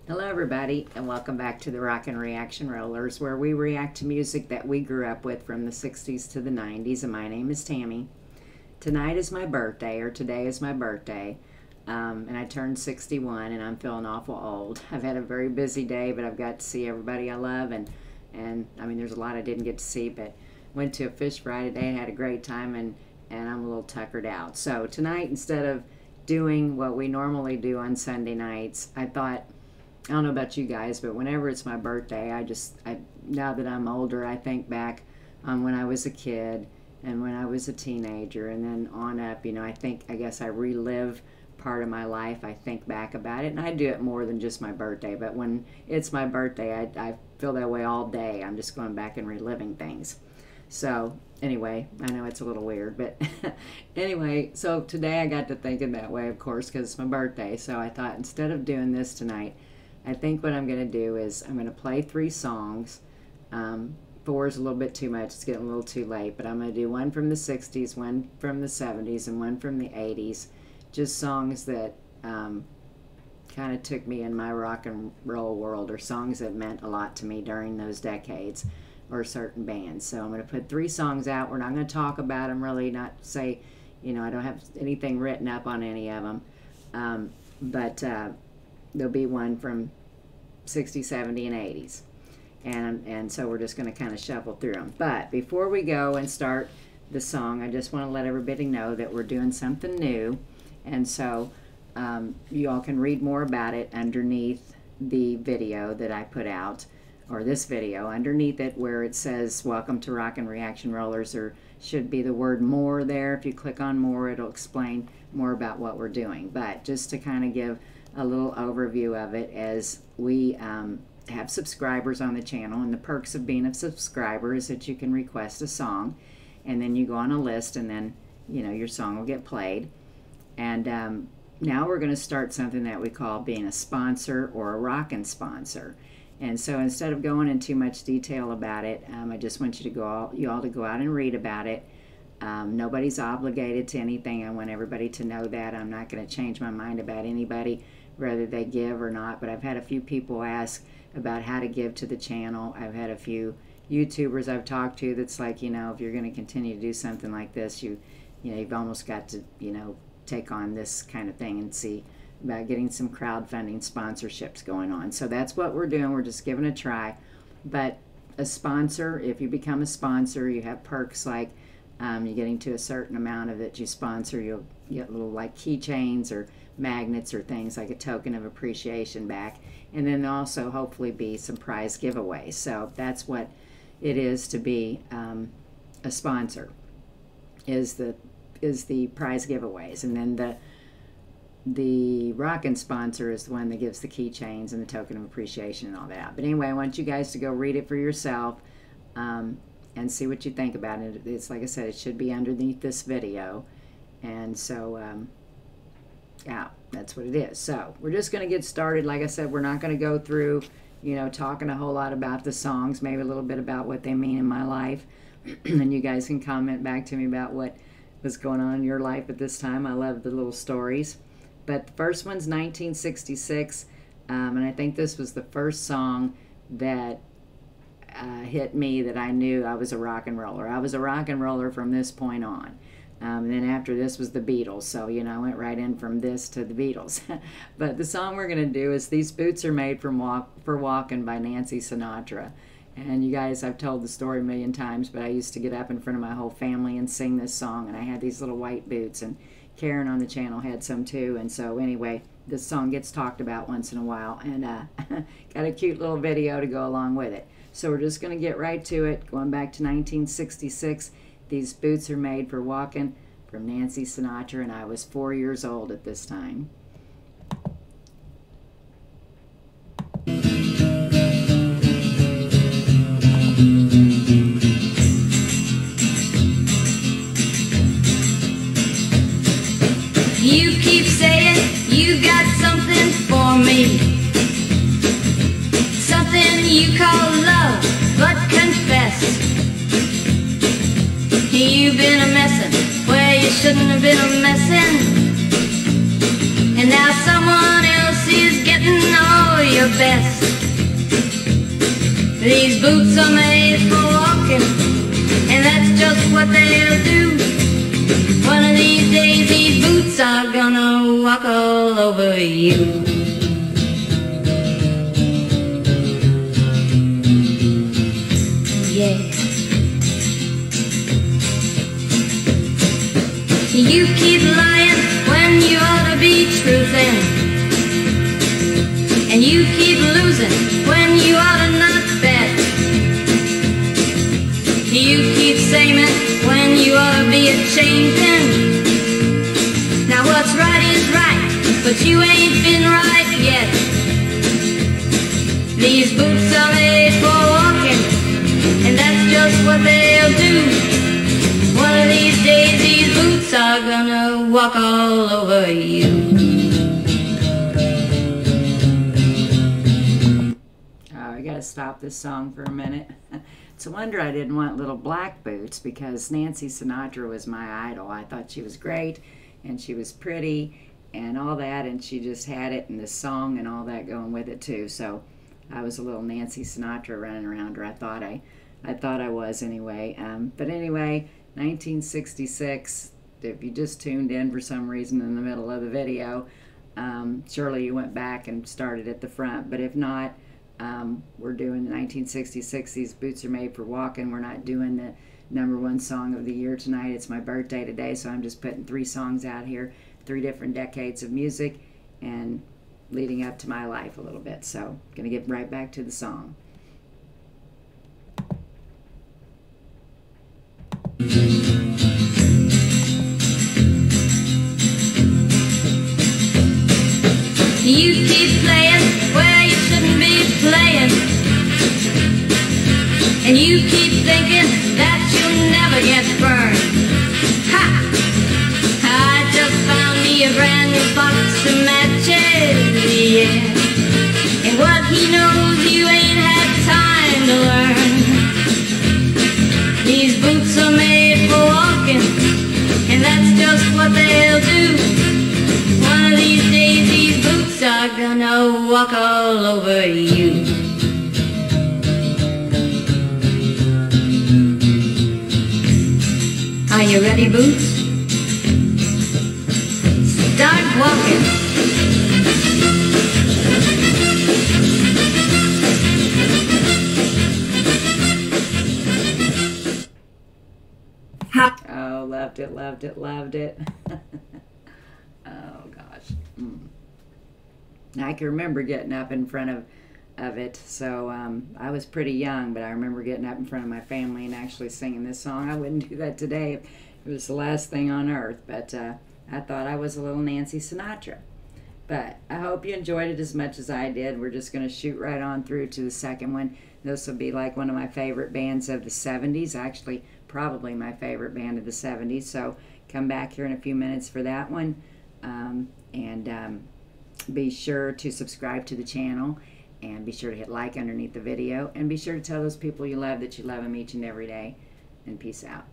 Hello everybody, and welcome back to the Rockin Reaction Rollers, where we react to music that we grew up with from the 60s to the 90s, and my name is Tammy. Tonight is my birthday, or today is my birthday, and I turned 61, and I'm feeling awful old. I've had a very busy day, but I've got to see everybody I love, and I mean, there's a lot I didn't get to see, but went to a fish fry today and had a great time, and I'm a little tuckered out. So tonight, instead of doing what we normally do on Sunday nights, I thought, I don't know about you guys, but whenever it's my birthday, now that I'm older, I think back on when I was a kid and when I was a teenager, and then on up, you know, I guess I relive part of my life. I think back about it, and I do it more than just my birthday, but when it's my birthday, I feel that way all day. I'm just going back and reliving things. So anyway, I know it's a little weird, but anyway, so today I got to thinking that way, of course, because it's my birthday. So I thought, instead of doing this tonight, I think what I'm going to do is I'm going to play 3 songs. 4 is a little bit too much. It's getting a little too late. But I'm going to do one from the 60s, one from the 70s, and one from the 80s. Just songs that kind of took me in my rock and roll world, or songs that meant a lot to me during those decades, or certain bands. So I'm going to put 3 songs out. We're not going to talk about them, really, not say, you know, I don't have anything written up on any of them. There'll be one from 60, 70, and 80s. And so we're just going to kind of shuffle through them. But before we go and start the song, I just want to let everybody know that we're doing something new. And so you all can read more about it underneath the video that I put out, or this video. Underneath it, where it says "Welcome to Rockin Reaction Rollers," there should be the word "more" there. If you click on "more," it'll explain more about what we're doing. But just to kind of give a little overview of it, as we have subscribers on the channel, and the perks of being a subscriber is that you can request a song, and then you go on a list, and then, you know, your song will get played. And now we're going to start something that we call being a sponsor, or a rockin' sponsor. And so instead of going into too much detail about it, I just want you all to go out and read about it. Nobody's obligated to anything. I want everybody to know that. I'm not going to change my mind about anybody, whether they give or not. But I've had a few people ask about how to give to the channel. I've had a few YouTubers I've talked to that's like, you know, if you're going to continue to do something like this, you know, you've almost got to, you know, take on this kind of thing and see about getting some crowdfunding sponsorships going on. So that's what we're doing. We're just giving a try. But a sponsor, if you become a sponsor, you have perks like you're getting to a certain amount of it you sponsor, you'll get little like keychains or magnets or things like a token of appreciation back, and then also hopefully be some prize giveaways. So that's what it is to be a sponsor, is the prize giveaways. And then the rockin' sponsor is the one that gives the keychains and the token of appreciation and all that. But anyway, I want you guys to go read it for yourself and see what you think about it. It's like I said, it should be underneath this video. And so yeah, that's what it is. So we're just going to get started. Like I said, we're not going to go through, you know, talking a whole lot about the songs, maybe a little bit about what they mean in my life. And you guys can comment back to me about what was going on in your life at this time. I love the little stories. But the first one's 1966, and I think this was the first song that hit me, that I knew I was a rock and roller. I was a rock and roller from this point on. And then after this was the Beatles, so, you know, I went right in from this to the Beatles. But the song we're going to do is "These Boots Are Made for Walkin' by Nancy Sinatra. And you guys, I've told the story a million times, but I used to get up in front of my whole family and sing this song, and I had these little white boots, and Karen on the channel had some too. And so anyway, this song gets talked about once in a while, and got a cute little video to go along with it. So we're just going to get right to it. Going back to 1966, "These Boots Are Made for Walkin'" from Nancy Sinatra, and I was 4 years old at this time. You keep saying you got something for me, something you call love, but confess you've been a messin' where you shouldn't have been a messin', and now someone else is getting all your best. These boots are made for walking, and that's just what they'll do. One of these days these boots are gonna walk all over you. Yeah. You keep lying when you ought to be truthing, and you keep losing when you ought to not bet. You keep saying it when you ought to be a changing. Now what's right is right, but you ain't been right yet. These boots are made for walking, and that's just what they'll do. One of these days these boots are gonna walk all over you. Oh, I gotta stop this song for a minute. It's a wonder I didn't want little black boots, because Nancy Sinatra was my idol. I thought she was great, and she was pretty, and all that, and she just had it, and the song and all that going with it too. So I was a little Nancy Sinatra running around her. I thought I was anyway. But anyway, 1966. If you just tuned in for some reason in the middle of the video, surely you went back and started at the front. But if not, we're doing 1966. These boots are made for walking. We're not doing the #1 song of the year tonight. It's my birthday today, so I'm just putting 3 songs out here, 3 different decades of music, and leading up to my life a little bit. So I'm going to get right back to the song. You keep playing where you shouldn't be playing, and you keep thinking that you'll never get burned. Ha! I just found me a brand new box of matches, yeah. And what he knows you ain't had time to learn. These boots are made for walking, and that's just what they'll do. One of these days these boots are gonna walk all over you. Are you ready, boots? Start walking. Oh, loved it, loved it, loved it. Oh, gosh. I can remember getting up in front of it. So I was pretty young, but I remember getting up in front of my family and actually singing this song. I wouldn't do that today if it was the last thing on earth, but I thought I was a little Nancy Sinatra. But I hope you enjoyed it as much as I did. We're just going to shoot right on through to the second one. This will be like one of my favorite bands of the 70s, actually probably my favorite band of the 70s. So come back here in a few minutes for that one. Be sure to subscribe to the channel, and be sure to hit like underneath the video, and be sure to tell those people you love that you love them each and every day. And peace out.